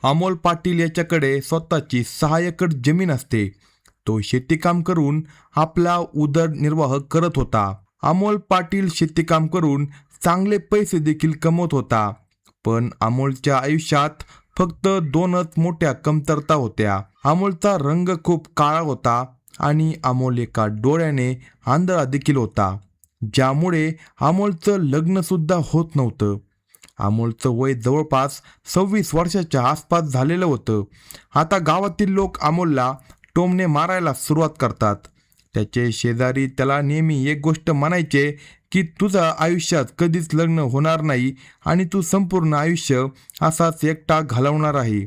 अमोल पाटील याच्याकडे स्वतःची 6 एकर जमीन असते. तो शेतीकाम करून आपला उदरनिर्वाह करत होता. अमोल पाटील शेतीकाम करून चांगले पैसे देखील कमवत होता. पण अमोलच्या आयुष्यात फक्त 2च मोठ्या कमतरता होत्या. अमोलचा रंग खूप काळा होता आणि अमोल एका डोळ्याने आंधळा देखील होता, ज्यामुळे अमोलचं लग्न सुद्धा होत नव्हतं. अमोलचं वय जवळपास 26 वर्षाच्या आसपास झालेलं होतं. आता गावातील लोक अमोलला टोमणे मारायला सुरुवात करतात. त्याचे शेजारी त्याला नेहमी एक गोष्ट म्हणायचे की तुझं आयुष्यात कधीच लग्न होणार नाही आणि तू संपूर्ण आयुष्य असाच एकटा घालवणार आहे.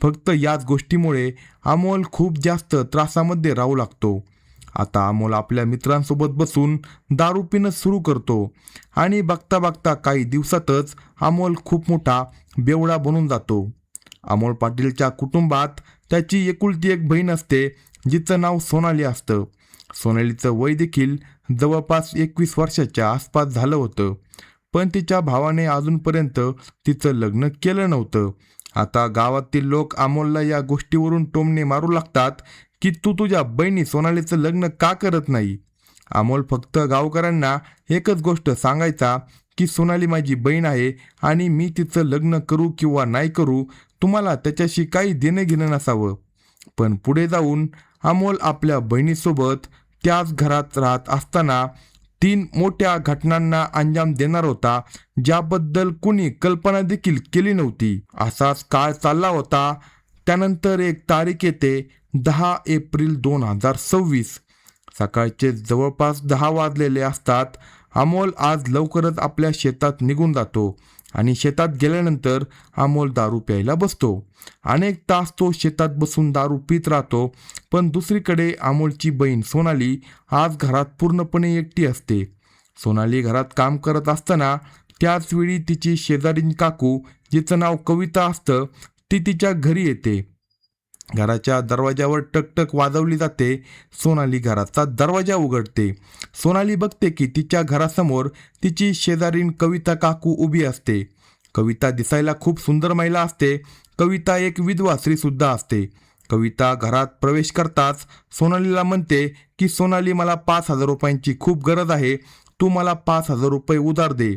फक्त याच गोष्टीमुळे अमोल खूप जास्त त्रासामध्ये राहू लागतो. आता अमोल आपल्या मित्रांसोबत बसून दारू पिणं सुरू करतो आणि बघता बघता काही दिवसातच अमोल खूप मोठा बेवडा बनून जातो. अमोल पाटीलच्या कुटुंबात त्याची एकुलती एक बहीण असते, जिचं नाव सोनाली असतं. सोनालीचं वय देखील जवळपास 21 वर्षाच्या आसपास झालं होतं, पण तिच्या भावाने अजूनपर्यंत तिचं लग्न केलं नव्हतं. आता गावातील लोक अमोलला या गोष्टीवरून टोमणे मारू लागतात की तू तुझ्या बहिणी सोनालीचं लग्न का करत नाही. अमोल फक्त गावकऱ्यांना एकच गोष्ट सांगायचा की सोनाली माझी बहीण आहे आणि मी तिचं लग्न करू किंवा नाही करू तुम्हाला त्याच्याशी काही देणं घेणं नसावं. पण पुढे जाऊन अमोल आपल्या बहिणीसोबत त्याच घरात राहत असताना 3 मोठ्या घटनांना अंजाम देणार होता, ज्याबद्दल कुणी कल्पना देखील केली नव्हती. असाच काळ चालला होता. त्यानंतर एक तारीख येते, 10 एप्रिल 2026. सकाळचे जवळपास 10 वाजलेले असतात. अमोल आज लवकरच आपल्या शेतात निघून जातो आणि शेतात गेल्यानंतर अमोल दारू प्यायला बसतो. अनेक तास तो शेतात बसून दारू पित राहतो. पण दुसरीकडे अमोलची बहीण सोनाली आज घरात पूर्णपणे एकटी असते. सोनाली घरात काम करत असताना त्याच वेळी तिची शेजारीण काकू, जिचं नाव कविता असतं, ती तिच्या घरी येते. घराच्या दरवाजावर टकटक वाजवली जाते. सोनाली घराचा दरवाजा उघडते. सोनाली बघते की तिच्या घरासमोर तिची शेजारीण कविता काकू उभी असते. कविता दिसायला खूप सुंदर महिला असते. कविता एक विधवा स्त्री सुद्धा असते. कविता घरात प्रवेश करताच सोनालीला म्हणते की सोनाली, मला 5,000 रुपयांची खूप गरज आहे. तू मला 5,000 रुपये उधार दे.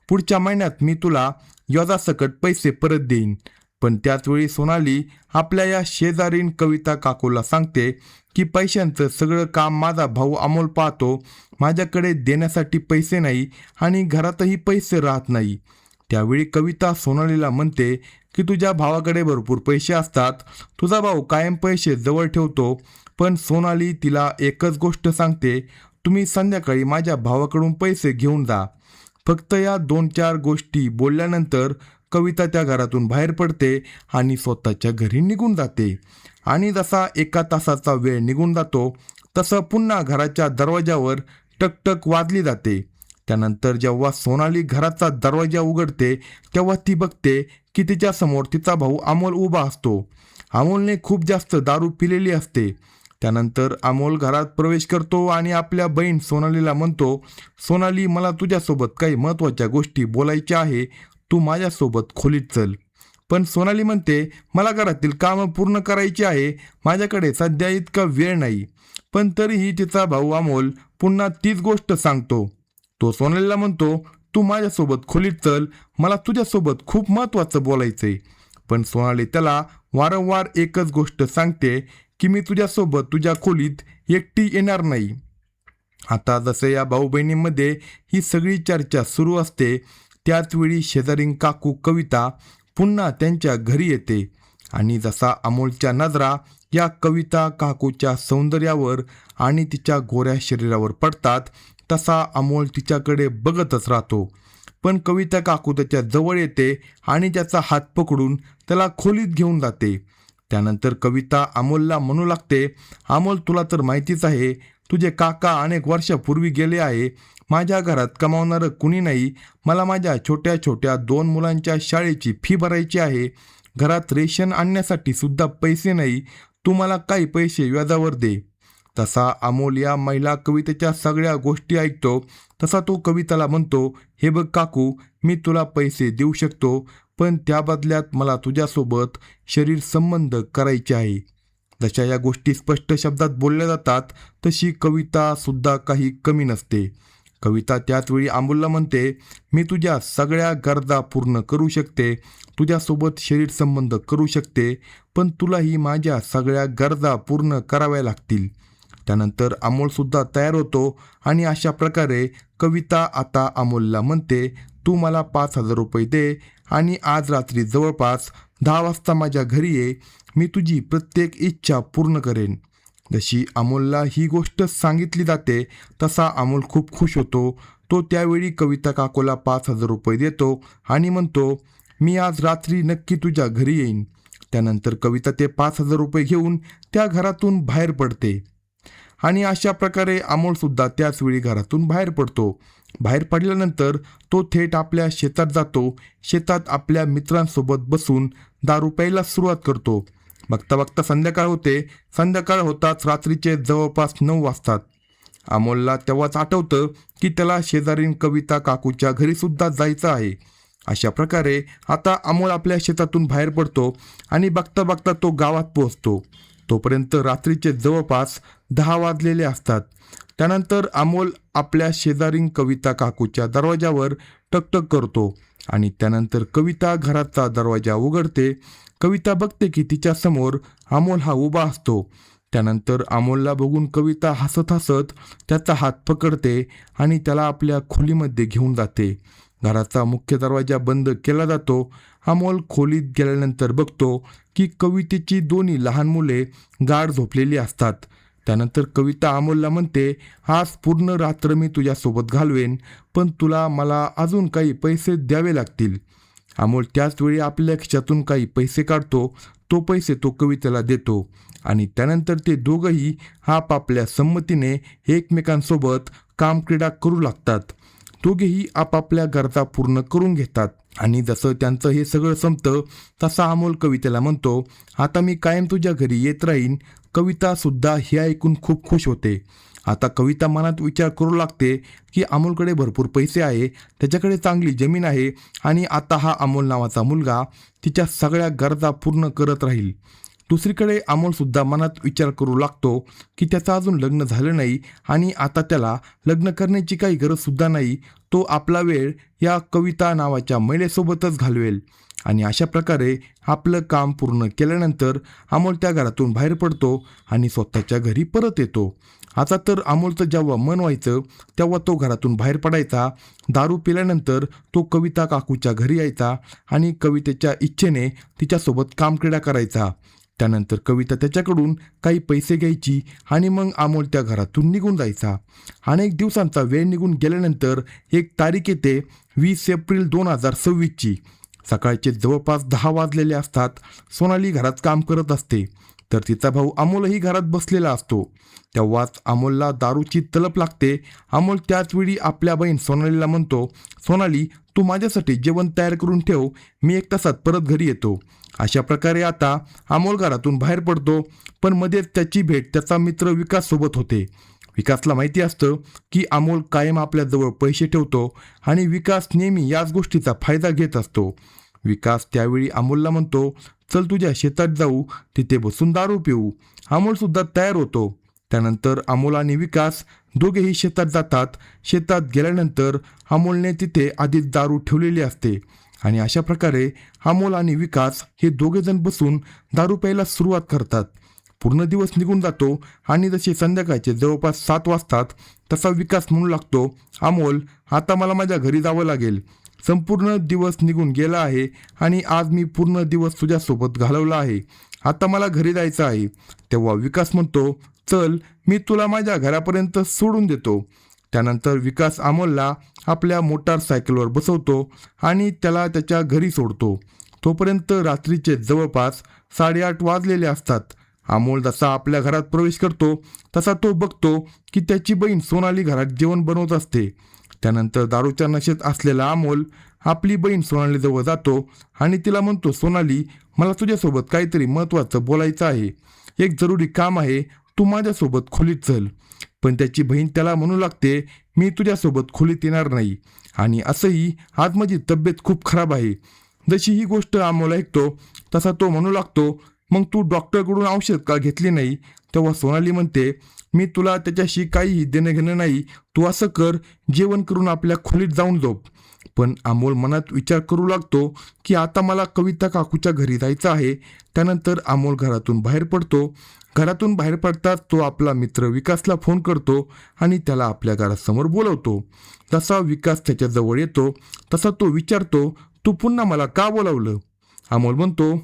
पुढच्या महिन्यात मी तुला व्याजासकट पैसे परत देईन. पण त्याचवेळी सोनाली आपल्या या शेजारीण कविता काकूला सांगते की पैशांचं सगळं काम माझा भाऊ अमोल पाहतो. माझ्याकडे देण्यासाठी पैसे नाही आणि घरातही पैसे राहत नाही. त्यावेळी कविता सोनालीला म्हणते की तुझ्या भावाकडे भरपूर पैसे असतात, तुझा भाऊ कायम पैसे जवळ ठेवतो. पण सोनाली तिला एकच गोष्ट सांगते, तुम्ही संध्याकाळी माझ्या भावाकडून पैसे घेऊन जा. फक्त या 2-4 गोष्टी बोलल्यानंतर कविता त्या घरातून बाहेर पडते आणि स्वतःच्या घरी निघून जाते. आणि जसा 1 तासाचा वेळ निघून जातो तसं पुन्हा घराच्या दरवाजावर टकटक वाजली जाते. त्यानंतर जेव्हा सोनाली घराचा दरवाजा उघडते तेव्हा ती बघते की तिच्यासमोर तिचा भाऊ अमोल उभा असतो. अमोलने खूप जास्त दारू पिलेली असते. त्यानंतर अमोल घरात प्रवेश करतो आणि आपल्या बहीण सोनालीला म्हणतो, सोनाली, मला तुझ्यासोबत काही महत्त्वाच्या गोष्टी बोलायच्या आहे, तू माझ्यासोबत खोलीत चल. पण सोनाली म्हणते, मला घरातील कामं पूर्ण करायची आहे, माझ्याकडे सध्या इतका वेळ नाही. पण तरीही तिचा भाऊ अमोल पुन्हा तीच गोष्ट सांगतो. तो सोनालीला म्हणतो, तू माझ्यासोबत खोलीत चल, मला तुझ्यासोबत खूप महत्त्वाचं बोलायचंय. पण सोनाली त्याला वारंवार एकच गोष्ट सांगते की मी तुझ्यासोबत तुझ्या खोलीत एकटी येणार नाही. आता जसं या भाऊ बहिणींमध्ये ही सगळी चर्चा सुरू असते, त्याचवेळी शेजारीण काकू कविता पुन्हा त्यांच्या घरी येते आणि जसा अमोलच्या नजरा या कविता काकूच्या सौंदर्यावर आणि तिच्या गोऱ्या शरीरावर पडतात, तसा अमोल तिच्याकडे बघतच राहतो. पण कविता काकू त्याच्या जवळ येते आणि त्याचा हात पकडून त्याला खोलीत घेऊन जाते. त्यानंतर कविता अमोलला म्हणू लागते, अमोल, तुला तर माहितीच आहे, तुझे काका अनेक वर्षापूर्वी गेले आहे. माझ्या घरात कमावणारं कुणी नाही. मला माझ्या छोट्या छोट्या 2 मुलांच्या शाळेची फी भरायची आहे. घरात रेशन आणण्यासाठी सुद्धा पैसे नाही. तू मला काही पैसे व्याजावर दे. तसा अमोल या महिला कवितेच्या सगळ्या गोष्टी ऐकतो. तसा तो कविताला म्हणतो, हे बघ काकू, मी तुला पैसे देऊ शकतो, पण त्या बदल्यात मला तुझ्यासोबत शरीर संबंध करायचे आहे. जशा या गोष्टी स्पष्ट शब्दात बोलल्या जातात तशी कविता सुद्धा काही कमी नसते. कविता त्याच वेळी अमोलला म्हणते, मी तुझ्या सगळ्या गरजा पूर्ण करू शकते, तुझ्यासोबत शरीर संबंध करू शकते, पण तुलाही माझ्या सगळ्या गरजा पूर्ण कराव्या लागतील. त्यानंतर अमोलसुद्धा तयार होतो आणि अशा प्रकारे कविता आता अमोलला म्हणते, तू मला 5,000 रुपये दे आणि आज रात्री जवळपास 10 वाजता माझ्या घरी ये, मी तुझी प्रत्येक इच्छा पूर्ण करेन. जशी अमोलला ही गोष्ट सांगितली जाते तसा अमोल खूप खुश होतो. तो त्यावेळी कविता काकूला 5,000 रुपये देतो आणि म्हणतो, मी आज रात्री नक्की तुझ्या घरी येईन. त्यानंतर कविता ते 5,000 रुपये घेऊन त्या घरातून बाहेर पडते आणि अशा प्रकारे अमोलसुद्धा त्याच वेळी घरातून बाहेर पडतो. बाहेर पडल्यानंतर तो थेट आपल्या शेतात जातो. शेतात आपल्या मित्रांसोबत बसून दारू प्यायला सुरुवात करतो. बघता बघता संध्याकाळ होते. संध्याकाळ होताच रात्रीचे जवळपास 9 वाजतात. अमोलला तेव्हाच आठवतं की त्याला शेजारीन कविता काकूच्या घरीसुद्धा जायचं आहे. अशा प्रकारे आता अमोल आपल्या शेतातून बाहेर पडतो आणि बघता बघता तो गावात पोहोचतो. तोपर्यंत रात्रीचे जवळपास 10 वाजलेले असतात. त्यानंतर अमोल आपल्या शेजारीन कविता काकूच्या दरवाजावर टकटक करतो आणि त्यानंतर कविता घराचा दरवाजा उघडते. कविता बघते की तिच्या समोर अमोल हा उभा असतो. त्यानंतर अमोलला बघून कविता हसत हसत त्याचा हात पकडते आणि त्याला आपल्या खोलीमध्ये घेऊन जाते. घराचा मुख्य दरवाजा बंद केला जातो. अमोल खोलीत गेल्यानंतर बघतो की कवितेची दोन्ही लहान मुले गाढ झोपलेली असतात. त्यानंतर कविता अमोलला म्हणते, आज पूर्ण रात्र मी तुझ्यासोबत घालवेन, पण तुला मला अजून काही पैसे द्यावे लागतील. अमोल त्याच वेळी आपल्या खिशातून काही पैसे काढतो. तो पैसे तो कवितेला देतो आणि त्यानंतर ते दोघंही आपापल्या संमतीने एकमेकांसोबत कामक्रीडा करू लागतात. दोघेही आपापल्या गरजा पूर्ण करून घेतात आणि जसं त्यांचं हे सगळं संपतं तसा अमोल कवितेला म्हणतो, आता मी कायम तुझ्या घरी येत राहीन. कविता सुद्धा हे ऐकून खूप खुश होते. आता कविता मनात विचार करू लागते की अमोलकडे भरपूर पैसे आहे, त्याच्याकडे चांगली जमीन आहे आणि आता हा अमोल नावाचा मुलगा तिच्या सगळ्या गरजा पूर्ण करत राहील. दुसरीकडे अमोलसुद्धा मनात विचार करू लागतो की त्याचं अजून लग्न झालं नाही आणि आता त्याला लग्न करण्याची काही गरजसुद्धा नाही. तो आपला वेळ या कविता नावाच्या महिलेसोबतच घालवेल. आणि अशा प्रकारे आपलं काम पूर्ण केल्यानंतर अमोल त्या घरातून बाहेर पडतो आणि स्वतःच्या घरी परत येतो. आता तर अमोलचं जेव्हा मन व्हायचं तेव्हा तो घरातून बाहेर पडायचा. दारू पिल्यानंतर तो कविता काकूच्या घरी यायचा आणि कवितेच्या इच्छेने तिच्यासोबत कामक्रीडा करायचा. त्यानंतर कविता त्याच्याकडून काही पैसे घ्यायची आणि मग अमोल त्या घरातून निघून जायचा. अनेक दिवसांचा वेळ निघून गेल्यानंतर एक तारीख येते, 20 एप्रिल 2026ची. सकाळचे जवळपास 10 वाजलेले असतात. सोनाली घरात काम करत असते तर तिचा भाऊ अमोलही घरात बसलेला असतो. तेव्हाच अमोलला दारूची तलप लागते. अमोल त्याच वेळी आपल्या बहीण सोनालीला म्हणतो, सोनाली तू माझ्यासाठी जेवण तयार करून ठेव, मी 1 तासात परत घरी येतो. अशा प्रकारे आता अमोल घरातून बाहेर पडतो. पण मध्येच त्याची भेट त्याचा मित्र विकास सोबत होते. विकासला माहिती असतं की अमोल कायम आपल्याजवळ पैसे ठेवतो आणि विकास नेहमी याच गोष्टीचा फायदा घेत असतो. विकास त्यावेळी अमोलला म्हणतो, चल तुझ्या शेतात जाऊ, तिथे बसून दारू पिऊ. अमोलसुद्धा तयार होतो. त्यानंतर अमोल आणि विकास दोघेही शेतात जातात. शेतात गेल्यानंतर अमोलने तिथे आधीच दारू ठेवलेली असते आणि अशा प्रकारे अमोल आणि विकास हे दोघेजण बसून दारू प्यायला सुरुवात करतात. पूर्ण दिवस निघून जातो आणि जसे संध्याकाळचे जवळपास 7 वाजतात तसा विकास म्हणू लागतो, अमोल आता मला माझ्या घरी जावं लागेल. संपूर्ण दिवस निघून गेला आहे आणि आज मी पूर्ण दिवस तुझ्यासोबत घालवला आहे. आता मला घरी जायचं आहे. तेव्हा विकास म्हणतो, चल मी तुला माझ्या घरापर्यंत सोडून देतो. त्यानंतर विकास अमोलला आपल्या मोटारसायकलवर बसवतो आणि त्याला त्याच्या घरी सोडतो. तोपर्यंत रात्रीचे जवळपास 8:30 वाजलेले असतात. अमोल जसा आपल्या घरात प्रवेश करतो तसा तो बघतो की त्याची बहीण सोनाली घरात जेवण बनवत असते. त्यानंतर दारूच्या नशेत असलेला अमोल आपली बहीण सोनालीजवळ जातो आणि तिला म्हणतो, सोनाली मला तुझ्यासोबत काहीतरी महत्त्वाचं बोलायचं आहे, एक जरुरी काम आहे, तू माझ्यासोबत खोलीत चल. पण त्याची बहीण त्याला म्हणू लागते, मी तुझ्यासोबत खोलीत येणार नाही आणि असंही आज माझी तब्येत खूप खराब आहे. जशी ही गोष्ट अमोल ऐकतो तसा तो म्हणू लागतो, मग तू डॉक्टरकडून औषध का घेतली नाही? तेव्हा सोनाली म्हणते, मी तुला त्याच्याशी काहीही देणं घेणं नाही, तू असं कर, जेवण करून आपल्या खोलीत जाऊन झोप. पण अमोल मनात विचार करू लागतो की आता मला कविता काकूच्या घरी जायचं आहे. त्यानंतर अमोल घरातून बाहेर पडतो. घरातून बाहेर पडताच तो आपला मित्र विकासला फोन करतो आणि त्याला आपल्या घरासमोर बोलवतो. जसा विकास त्याच्या जवळ येतो तसा तो विचारतो, तू पुन्हा मला का बोलावलं? अमोल म्हणतो,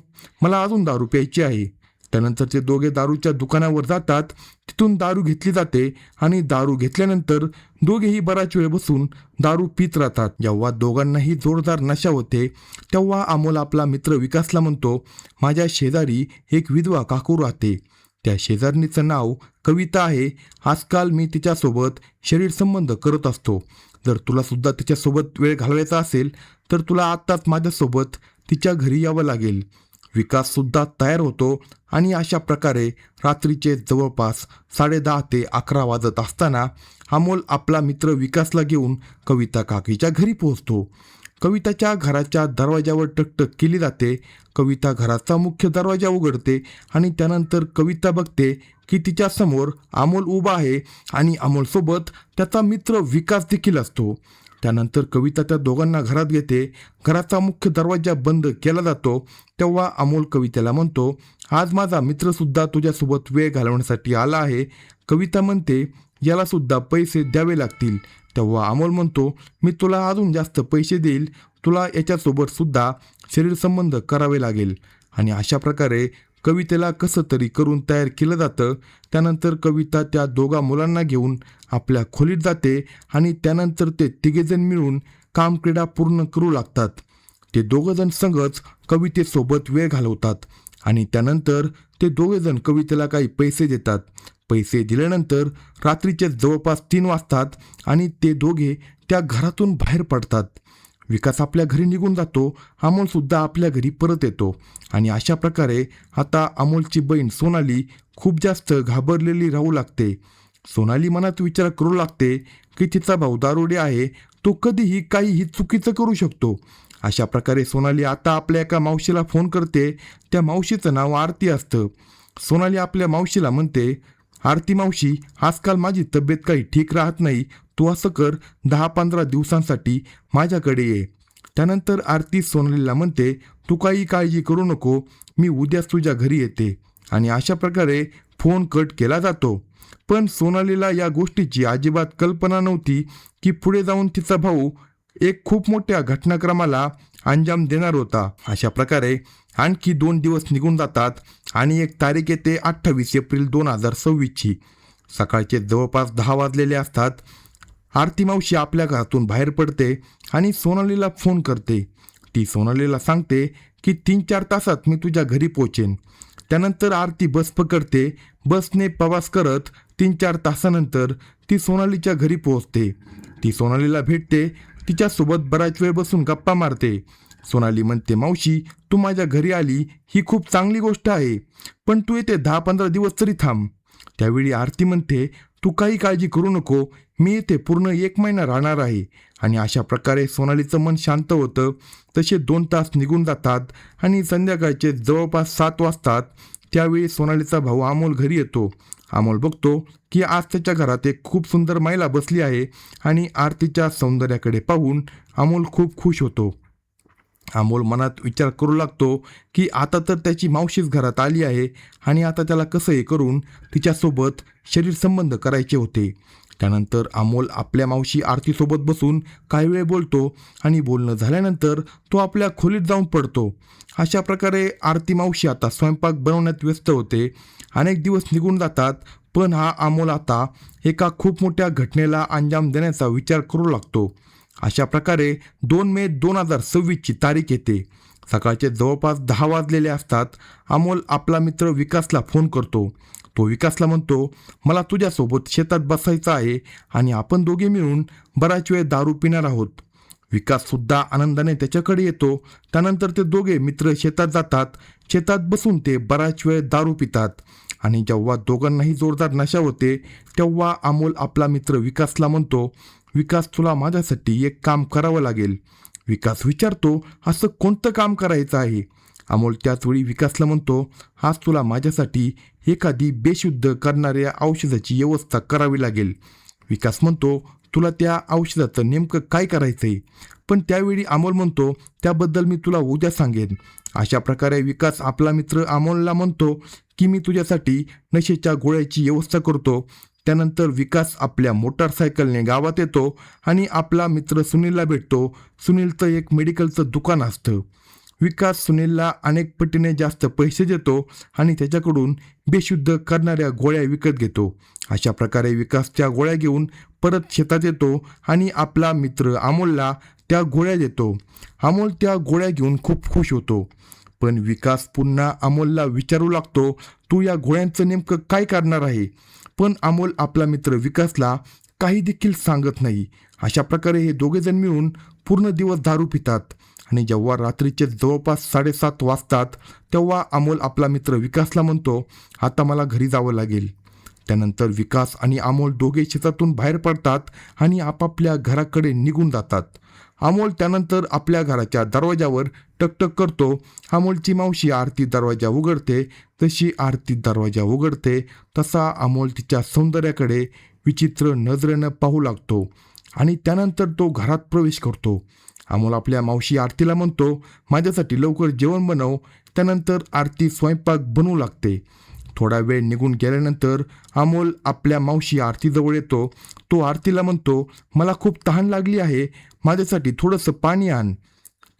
मला अजून दारू प्यायची आहे. त्यानंतर ते दोघे दारूच्या दुकानावर जातात. तिथून दारू घेतली जाते आणि दारू घेतल्यानंतर दोघेही बराच वेळ बसून दारू पित राहतात. जेव्हा दोघांनाही जोरदार नशा होते तेव्हा अमोल आपला मित्र विकासला म्हणतो, माझ्या शेजारी एक विधवा काकू राहते. त्या शेजारणीचं नाव कविता आहे. आजकाल मी तिच्यासोबत शरीर संबंध करत असतो. जर तुला सुद्धा तिच्यासोबत वेळ घालवायचा असेल तर तुला आत्ताच माझ्यासोबत तिच्या घरी यावं लागेल. विकास सुद्धा तयार होतो आणि अशा प्रकारे रात्रीचे जवळपास 10:30 ते 11 वाजत असताना अमोल आपला मित्र विकासला घेऊन कविता काकीच्या घरी पोहोचतो. कविताच्या घराच्या दरवाजावर टकटक केली जाते. कविता घराचा मुख्य दरवाजा उघडते आणि त्यानंतर कविता बघते की तिच्या समोर अमोल उभा आहे आणि अमोलसोबत त्याचा मित्र विकास देखील असतो. त्यानंतर कविता त्या दोघांना घरात घेते. घराचा मुख्य दरवाजा बंद केला जातो. तेव्हा अमोल कवितेला म्हणतो, आज माझा मित्रसुद्धा तुझ्यासोबत वेळ घालवण्यासाठी आला आहे. कविता म्हणते, याला सुद्धा पैसे द्यावे लागतील. तेव्हा अमोल म्हणतो, मी तुला अजून जास्त पैसे देईल, तुला याच्यासोबत सुद्धा शरीर संबंध करावे लागेल. आणि अशा प्रकारे कवितेला कसं तरी करून तयार केलं जातं. त्यानंतर कविता त्या दोघा मुलांना घेऊन आपल्या खोलीत जाते आणि त्यानंतर ते तिघेजण मिळून कामक्रीडा पूर्ण करू लागतात. ते दोघंजण संगच कवितेसोबत वेळ घालवतात आणि त्यानंतर ते दोघेजण कवितेला काही पैसे देतात. पैसे दिल्यानंतर रात्रीचे जवळपास 3 वाजतात आणि ते दोघे त्या घरातून बाहेर पडतात. विकास आपल्या घरी निघून जातो. अमोल सुद्धा आपल्या घरी परत येतो आणि अशा प्रकारे आता अमोलची बहीण सोनाली खूप जास्त घाबरलेली राहू लागते. सोनाली मनात विचार करू लागते की तिचा भाऊ दारुडे आहे, तो कधीही काहीही चुकीचं करू शकतो. अशा प्रकारे सोनाली आता आपल्या एका मावशीला फोन करते. त्या मावशीचं नाव आरती असतं. सोनाली आपल्या मावशीला म्हणते, आरती मावशी, आजकाल माझी तब्येत काही ठीक राहत नाही, तू असं कर, 10-15 दिवसांसाठी माझ्याकडे ये. त्यानंतर आरती सोनालीला म्हणते, तू काही काळजी करू नको, मी उद्याच तुझ्या घरी येते. आणि अशा प्रकारे फोन कट केला जातो. पण सोनालीला या गोष्टीची अजिबात कल्पना नव्हती की पुढे जाऊन तिचा भाऊ एक खूप मोठ्या घटनाक्रमाला अंजाम देणार होता. अशा प्रकारे आणखी 2 दिवस निघून जातात आणि एक तारीख येते 28 एप्रिल 2026ची. सकाळचे जवळपास 10 वाजलेले असतात. आरती मावशी आपल्या घरातून बाहेर पडते आणि सोनालीला फोन करते. ती सोनालीला सांगते की 3-4 तासात मी तुझ्या घरी पोहोचेन. त्यानंतर आरती बस पकडते. बसने प्रवास करत 3-4 तासानंतर ती सोनालीच्या घरी पोहोचते. ती सोनालीला भेटते. तिच्यासोबत बराच वेळ बसून गप्पा मारते. सोनाली म्हणते, मावशी, तू माझ्या घरी आली ही खूप चांगली गोष्ट आहे, पण तू येते 10-15 दिवस तरी थांब. त्यावेळी आरती म्हणते, तू काही काळजी करू नको, मी येथे पूर्ण 1 महिना राहणार आहे. आणि अशा प्रकारे सोनालीचं मन शांत होतं. तसे 2 तास निघून जातात आणि संध्याकाळचे जवळपास 7 वाजतात. त्यावेळी सोनालीचा भाऊ अमोल घरी येतो. अमोल बघतो की आज त्याच्या घरात एक खूप सुंदर महिला बसली आहे आणि आरतीच्या सौंदर्याकडे पाहून अमोल खूप खुश होतो. अमोल मनात विचार करू लागतो की आता तर त्याची मावशीच घरात आली आहे आणि आता त्याला कसंही करून तिच्यासोबत शरीर संबंध करायचे होते. त्यानंतर अमोल आपल्या मावशी आरतीसोबत बसून काही वेळ बोलतो आणि बोलणं झाल्यानंतर तो आपल्या खोलीत जाऊन पडतो. अशा प्रकारे आरती मावशी आता स्वयंपाक बनवण्यात व्यस्त होते. अनेक दिवस निघून जातात, पण हा अमोल आता एका खूप मोठ्या घटनेला अंजाम देण्याचा विचार करू लागतो. अशा प्रकारे 2 मे 2026ची तारीख येते. सकाळचे जवळपास 10 वाजलेले असतात. अमोल आपला मित्र विकासला फोन करतो. तो विकासला म्हणतो, मला तुझ्यासोबत शेतात बसायचं आहे आणि आपण दोघे मिळून बराच वेळ दारू पिणार आहोत. विकाससुद्धा आनंदाने त्याच्याकडे येतो. त्यानंतर ते दोघे मित्र शेतात जातात. शेतात बसून ते बराच वेळ दारू पितात आणि जेव्हा दोघांनाही जोरदार नशा होते तेव्हा अमोल आपला मित्र विकासला म्हणतो, विकास, तुला माझ्यासाठी एक काम करावं लागेल. विकास विचारतो, असं कोणतं काम करायचं आहे? अमोल त्याचवेळी विकासला म्हणतो, आज तुला माझ्यासाठी एखादी बेशुद्ध करणाऱ्या औषधाची व्यवस्था करावी लागेल. विकास म्हणतो, तुला त्या औषधाचं नेमकं काय करायचंय? पण त्यावेळी अमोल म्हणतो, त्याबद्दल मी तुला उद्या सांगेन. अशा प्रकारे विकास आपला मित्र अमोलला म्हणतो की मी तुझ्यासाठी नशेच्या गोळ्याची व्यवस्था करतो. त्यानंतर विकास आपल्या मोटारसायकलने गावात येतो आणि आपला मित्र सुनीलला भेटतो. सुनीलचं एक मेडिकलचं दुकान असतं. विकास सुनीलला अनेक पटीने जास्त पैसे देतो आणि त्याच्याकडून बेशुद्ध करणाऱ्या गोळ्या विकत घेतो. अशा प्रकारे विकास त्या गोळ्या घेऊन परत शेतात येतो आणि आपला मित्र अमोलला त्या गोळ्या देतो. अमोल त्या गोळ्या घेऊन खूप खुश होतो. पण विकास पुन्हा अमोलला विचारू लागतो, तू या गोळ्यांचं नेमकं काय करणार आहे? पण अमोल आपला मित्र विकासला काही देखील सांगत नाही. अशा प्रकारे हे दोघेजण मिळून पूर्ण दिवस दारू पितात आणि जेव्हा रात्रीचे जवळपास 7:30 वाजतात तेव्हा अमोल आपला मित्र विकासला म्हणतो, आता मला घरी जावं लागेल. त्यानंतर विकास आणि अमोल दोघे शेतातून बाहेर पडतात आणि आपापल्या घराकडे निघून जातात. अमोल त्यानंतर आपल्या घराच्या दरवाजावर टकटक करतो. अमोलची मावशी आरती दरवाजा उघडते. जशी आरती दरवाजा उघडते तसा अमोल तिच्या सौंदर्याकडे विचित्र नजरेनं पाहू लागतो आणि त्यानंतर तो घरात प्रवेश करतो. अमोल आपल्या मावशी आरतीला म्हणतो, माझ्यासाठी लवकर जेवण बनव. त्यानंतर आरती स्वयंपाक बनवू लागते. थोडा वेळ निघून गेल्यानंतर अमोल आपल्या मावशी आरतीजवळ येतो. तो आरतीला म्हणतो, मला खूप तहान लागली आहे, माझ्यासाठी थोडंसं पाणी आण.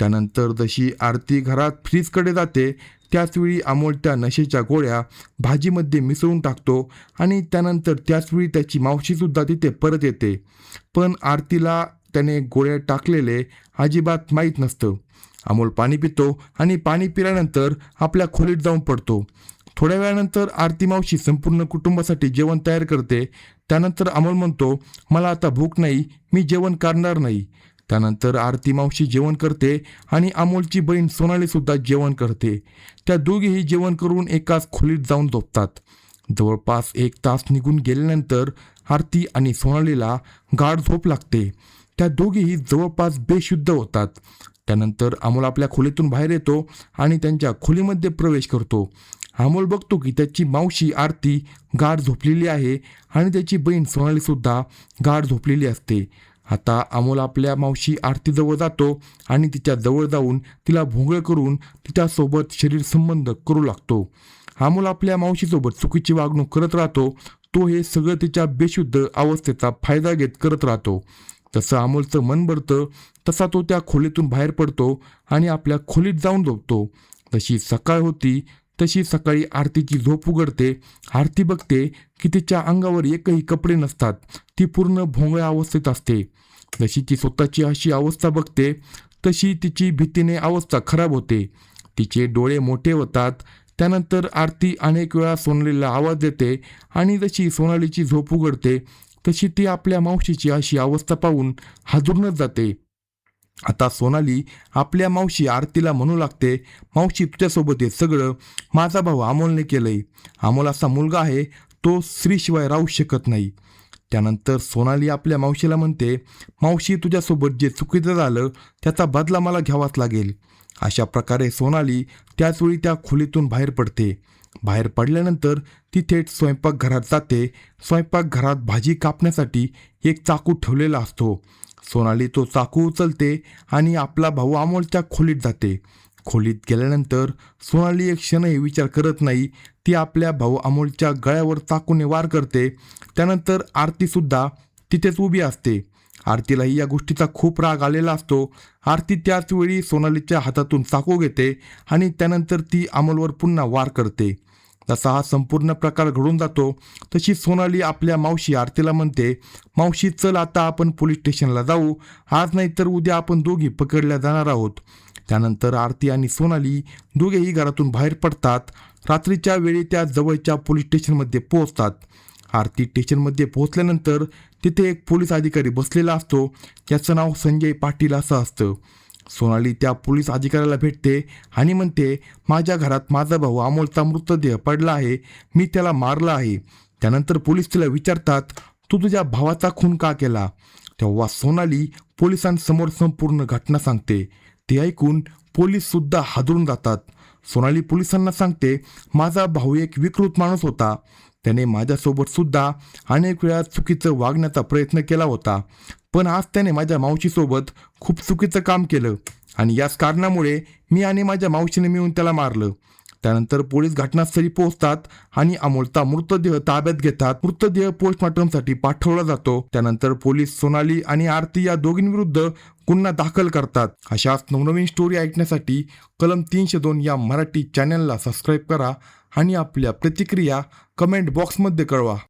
त्यानंतर जशी आरती घरात फ्रीजकडे जाते त्याचवेळी अमोल त्या नशेच्या गोळ्या भाजीमध्ये मिसळून टाकतो आणि त्यानंतर त्याचवेळी त्याची मावशीसुद्धा तिथे परत येते. पण आरतीला त्याने गोळ्या टाकलेले अजिबात माहीत नसतं. अमोल पाणी पितो आणि पाणी पिल्यानंतर आपल्या खोलीत जाऊन पडतो. थोड्या वेळानंतर आरती मावशी संपूर्ण कुटुंबासाठी जेवण तयार करते. त्यानंतर अमोल म्हणतो, मला आता भूक नाही, मी जेवण करणार नाही. त्यानंतर आरती मावशी जेवण करते आणि अमोलची बहीण सोनालीसुद्धा जेवण करते. त्या दोघीही जेवण करून एकाच खोलीत जाऊन झोपतात. जवळपास 1 तास निघून गेल्यानंतर आरती आणि सोनालीला गाढ झोप लागते. त्या दोघीही जवळपास बेशुद्ध होतात. त्यानंतर अमोल आपल्या खोलीतून बाहेर येतो आणि त्यांच्या खोलीमध्ये प्रवेश करतो. अमोल बघतो की त्याची मावशी आरती गाढ झोपलेली आहे आणि त्याची बहीण सोनालीसुद्धा गाढ झोपलेली असते. आता अमोल आपल्या मावशी आरतीजवळ जातो आणि तिच्या जवळ जाऊन तिला भोंगळ करून तिच्यासोबत शरीर संबंध करू लागतो. अमोल आपल्या मावशीसोबत चुकीची वागणूक करत राहतो. तो हे सगळं तिच्या बेशुद्ध अवस्थेचा फायदा घेत करत राहतो. जसं अमोलचं मन भरतं तसा तो त्या खोलीतून बाहेर पडतो आणि आपल्या खोलीत जाऊन झोपतो. जशी सकाळ होती तशी सकाळी आरतीची झोप उघडते. आरती बघते की तिच्या अंगावर एकही कपडे नसतात. ती पूर्ण भोंगळ्या अवस्थेत असते. जशी ती स्वतःची अशी अवस्था बघते तशी तिची भीतीने अवस्था खराब होते. तिचे डोळे मोठे होतात. त्यानंतर आरती अनेक वेळा सोनालीला आवाज देते आणि जशी सोनालीची झोप उघडते तशी ती आपल्या मावशीची अशी अवस्था पाहून हादरूनच जाते. आता सोनाली आपल्या मावशी आरतीला म्हणू लागते, मावशी तुझ्यासोबत हे सगळं माझा भाऊ अमोलने केलंय. अमोल असा मुलगा आहे, तो स्त्रीशिवाय राहू शकत नाही. त्यानंतर सोनाली आपल्या मावशीला म्हणते, मावशी तुझ्यासोबत जे चुकीचं झालं त्याचा बदला मला घ्यावाच लागेल. अशा प्रकारे सोनाली त्याचवेळी त्या खोलीतून बाहेर पडते. बाहेर पडल्यानंतर ती थेट स्वयंपाकघरात जाते. स्वयंपाकघरात भाजी कापण्यासाठी एक चाकू ठेवलेला असतो. सोनाली तो चाकू उचलते आणि आपला भाऊ अमोलच्या खोलीत जाते. खोलीत गेल्यानंतर सोनाली एक क्षणही विचार करत नाही. ती आपल्या भाऊ अमोलच्या गळ्यावर चाकूने वार करते. त्यानंतर आरतीसुद्धा तिथेच उभी असते. आरतीलाही या गोष्टीचा खूप राग आलेला असतो. आरती त्याच वेळी सोनालीच्या हातातून चाकू घेते आणि त्यानंतर ती अमोलवर पुन्हा वार करते. जसा हा संपूर्ण प्रकार घडून जातो तशी सोनाली आपल्या मावशी आरतीला म्हणते, मावशी चल आता आपण पोलीस स्टेशनला जाऊ, आज नाही तर उद्या आपण दोघी पकडल्या जाणार आहोत. त्यानंतर आरती आणि सोनाली दोघेही घरातून बाहेर पडतात. रात्रीच्या वेळी त्या जवळच्या पोलीस स्टेशनमध्ये पोहोचतात. आरती स्टेशनमध्ये पोहोचल्यानंतर तिथे एक पोलीस अधिकारी बसलेला असतो. त्याचं नाव संजय पाटील असं असतं. सोनाली त्या पोलीस अधिकाऱ्याला भेटते आणि म्हणते, माझ्या घरात माझा भाऊ अमोलचा मृतदेह पडला आहे, मी त्याला मारला आहे. त्यानंतर पोलीस तिला विचारतात, तू तुझ्या भावाचा खून का केला? तेव्हा सोनाली पोलिसांसमोर संपूर्ण घटना सांगते. ते ऐकून पोलीस सुद्धा हादरून जातात. सोनाली पोलिसांना सांगते, माझा भाऊ एक विकृत माणूस होता. त्याने माझ्यासोबत सुद्धा अनेक वेळा चुकीचं वागण्याचा प्रयत्न केला होता. पण आज त्याने माझ्या मावशीसोबत खूप चुकीचं काम केलं आणि याच कारणामुळे मी आणि माझ्या मावशीने मिळून त्याला मारलं. त्यानंतर पोलीस घटनास्थळी पोहोचतात आणि अमोलचा मृतदेह ताब्यात घेतात. मृतदेह पोस्टमॉर्टमसाठी पाठवला जातो. त्यानंतर पोलीस सोनाली आणि आरती या दोघींविरुद्ध गुन्हा दाखल करतात. अशाच नवनवीन स्टोरी ऐकण्यासाठी कलम 302 या मराठी चॅनलला सबस्क्राईब करा आणि आपल्या प्रतिक्रिया कमेंट बॉक्समध्ये कळवा.